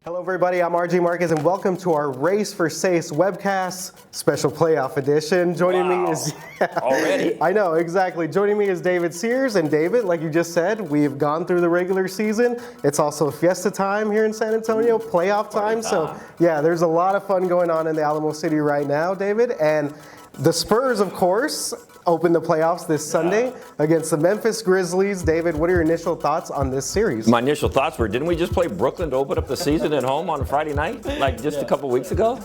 Hello everybody, I'm RJ Marquez and welcome to our Race for Seis webcast special playoff edition. Joining me is... Already? I know, exactly. Joining me is David Sears. And David, like you just said, we've gone through the regular season. It's also fiesta time here in San Antonio, playoff time. So yeah, there's a lot of fun going on in the Alamo City right now, David. And the Spurs, of course, open the playoffs this Sunday against the Memphis Grizzlies. David, what are your initial thoughts on this series? My initial thoughts were, didn't we just play Brooklyn to open up the season at home on a Friday night, like just a couple weeks ago?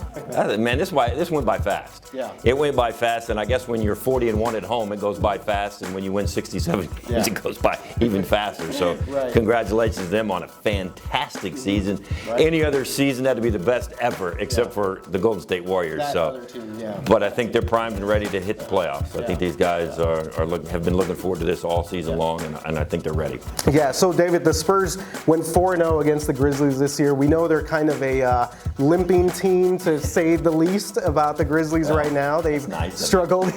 Man, this went by fast. Yeah. It went by fast, and I guess when you're 40-1 at home, it goes by fast, and when you win 67 games, it goes by even faster. So congratulations to them on a fantastic season. Any other season had to be the best ever, except for the Golden State Warriors. But I think they're primed and ready to hit the playoffs. I think these guys have been looking forward to this all season long, and I think they're ready. Yeah, so David, the Spurs went 4-0 against the Grizzlies this year. We know they're kind of a limping team, to say the least, about the Grizzlies right now. They've struggled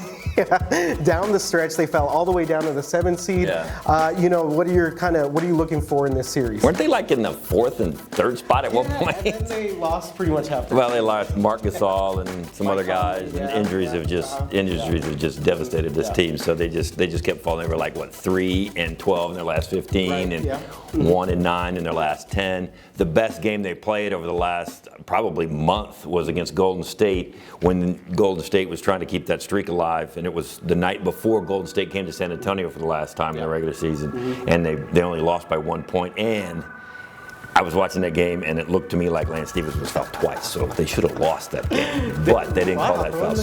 down the stretch. They fell all the way down to the 7th seed. What are you looking for in this series? Weren't they like in the 4th and 3rd spot at one point? And then they lost pretty much half. Well, they lost Marquez and some other guys, and injuries have just devastated this team. So they just kept falling. They were like 3-12 in their last 15, and 1-9 in their last 10. The best game they played over the last probably month was against Golden State, when Golden State was trying to keep that streak alive, and it was the night before Golden State came to San Antonio for the last time in the regular season, and they only lost by 1 point. And I was watching that game, and it looked to me like Lance Stevens was fouled twice, so they should have lost that game. But they didn't call that foul.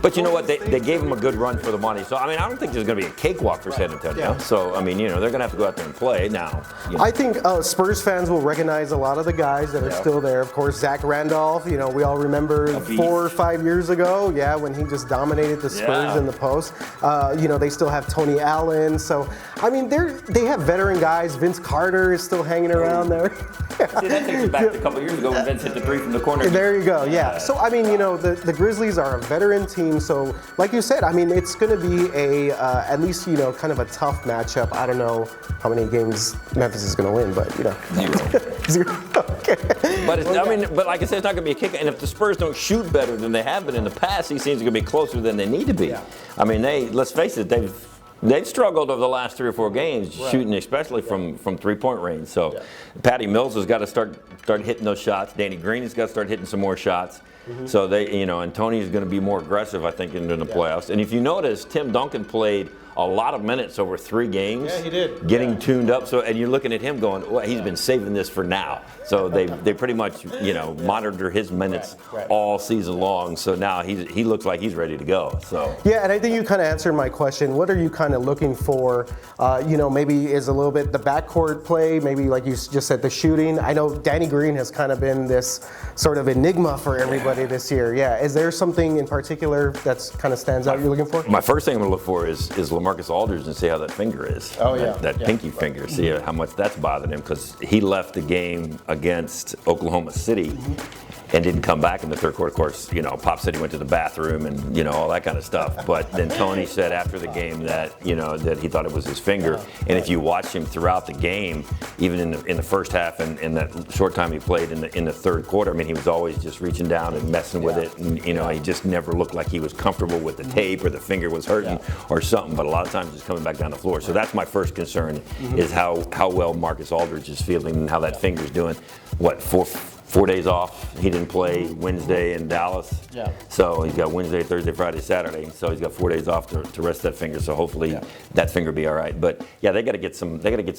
But you know what? They gave him a good run for the money. So I don't think there's going to be a cakewalk for San Antonio. So they're going to have to go out there and play now. I think Spurs fans will recognize a lot of the guys that are still there. Of course, Zach Randolph. We all remember 4 or 5 years ago, when he just dominated the Spurs in the post. They still have Tony Allen. So they have veteran guys. Vince Carter is still hanging around there. See, that takes us back to a couple years ago when Vince hit the 3 from the corner. There you go. So the Grizzlies are a veteran team. So like you said, it's going to be at least kind of a tough matchup. I don't know how many games Memphis is going to win, but 0. Okay. But like I said, it's not going to be a kick. And if the Spurs don't shoot better than they have been in the past, these teams are going to be closer than they need to be. Let's face it, they've struggled over the last 3 or 4 games, shooting especially from 3-point range. So Patty Mills has got to start hitting those shots. Danny Green has got to start hitting some more shots. So and Tony's going to be more aggressive, I think, in the playoffs. And if you notice, Tim Duncan played a lot of minutes over 3 games. Yeah, he did. Getting tuned up. So, and you're looking at him going, well, he's been saving this for now. So they pretty much, monitor his minutes all season long. So now he looks like he's ready to go. So yeah, and I think you kind of answered my question. What are you kind of looking for? Maybe is a little bit the backcourt play. Maybe like you just said, the shooting. I know Danny Green has kind of been this sort of enigma for everybody this year. Yeah, is there something in particular that's kind of stands out you're looking for? My first thing I'm going to look for is LaMarcus Aldridge, and see how that finger is. That pinky finger. See how much that's bothered him, because he left the game against Oklahoma City and didn't come back in the 3rd quarter. Of course, Pop said he went to the bathroom and all that kind of stuff. But then Tony said after the game that that he thought it was his finger. And if you watch him throughout the game, even in the first half and in that short time he played in the 3rd quarter, he was always just reaching down and messing with it. And he just never looked like he was comfortable with the tape, or the finger was hurting or something. But a lot of times it's coming back down the floor. So that's my first concern, is how well Marcus Aldridge is feeling and how that finger's doing. 4 days off. He didn't play Wednesday in Dallas. So he's got Wednesday, Thursday, Friday, Saturday. So he's got 4 days off to rest that finger. So hopefully that finger will be all right. But they got to get some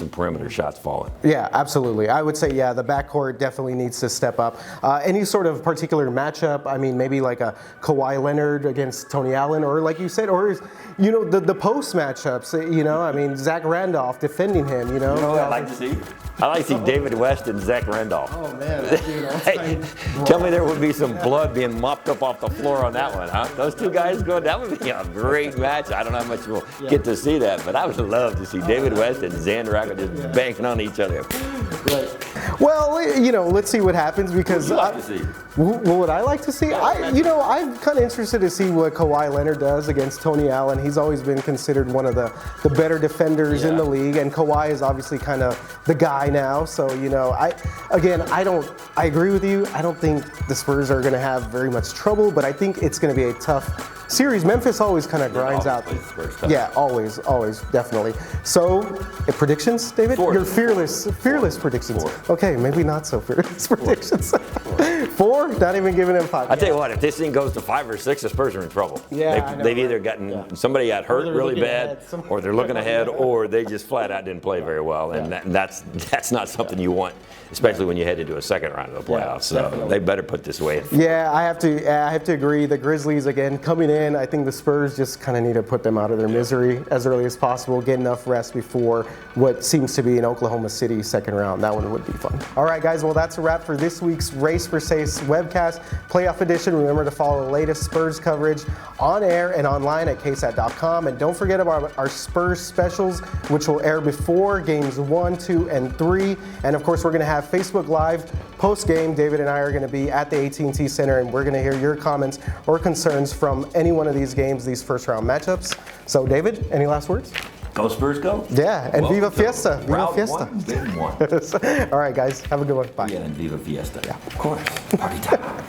perimeter shots falling. Yeah, absolutely. I would say the backcourt definitely needs to step up. Any sort of particular matchup? maybe like a Kawhi Leonard against Tony Allen, or like you said, or the post matchups. Zach Randolph defending him. I like to see. I like to see David West and Zach Randolph. Oh man, that'd be Hey, tell me there would be some blood being mopped up off the floor on that one, huh? Those two guys going, that would be a great match. I don't know how much we'll get to see that, but I would love to see David West and Xander just banging on each other. Right. Well, let's see what happens because What would you like to see? What would I like to see? I'm kind of interested to see what Kawhi Leonard does against Tony Allen. He's always been considered one of the better defenders in the league, and Kawhi is obviously kind of the guy now. So, I agree with you. I don't think the Spurs are going to have very much trouble, but I think it's going to be a tough series. Memphis always kind of grinds out. Yeah, always, definitely. So, predictions, David? 4. Your fearless predictions. 4. Okay, maybe not so fearless predictions. 4? Not even giving him 5. I tell you what, if this thing goes to 5 or 6, the Spurs are in trouble. Yeah, They've either gotten somebody got hurt really bad, or they're looking ahead, or they just flat out didn't play very well, and that's not something you want, especially when you head into a second round of the playoffs. So they better put this away. Yeah, I have to agree. The Grizzlies again coming in. I think the Spurs just kind of need to put them out of their misery as early as possible. Get enough rest before what seems to be an Oklahoma City second round. That one would be fun. All right, guys. Well, that's a wrap for this week's Race for Seis webcast playoff edition. Remember to follow the latest Spurs coverage on air and online at KSAT.com. And don't forget about our Spurs specials, which will air before games 1, 2, and 3. And of course, we're going to have Facebook Live post-game. David and I are going to be at the AT&T Center, and we're going to hear your comments or concerns from any one of these games, these first-round matchups. So, David, any last words? Go Spurs, go. Yeah, and Viva Fiesta. Viva Fiesta. Big one. All right, guys. Have a good one. Bye. Yeah, and Viva Fiesta. Yeah, of course. Party time.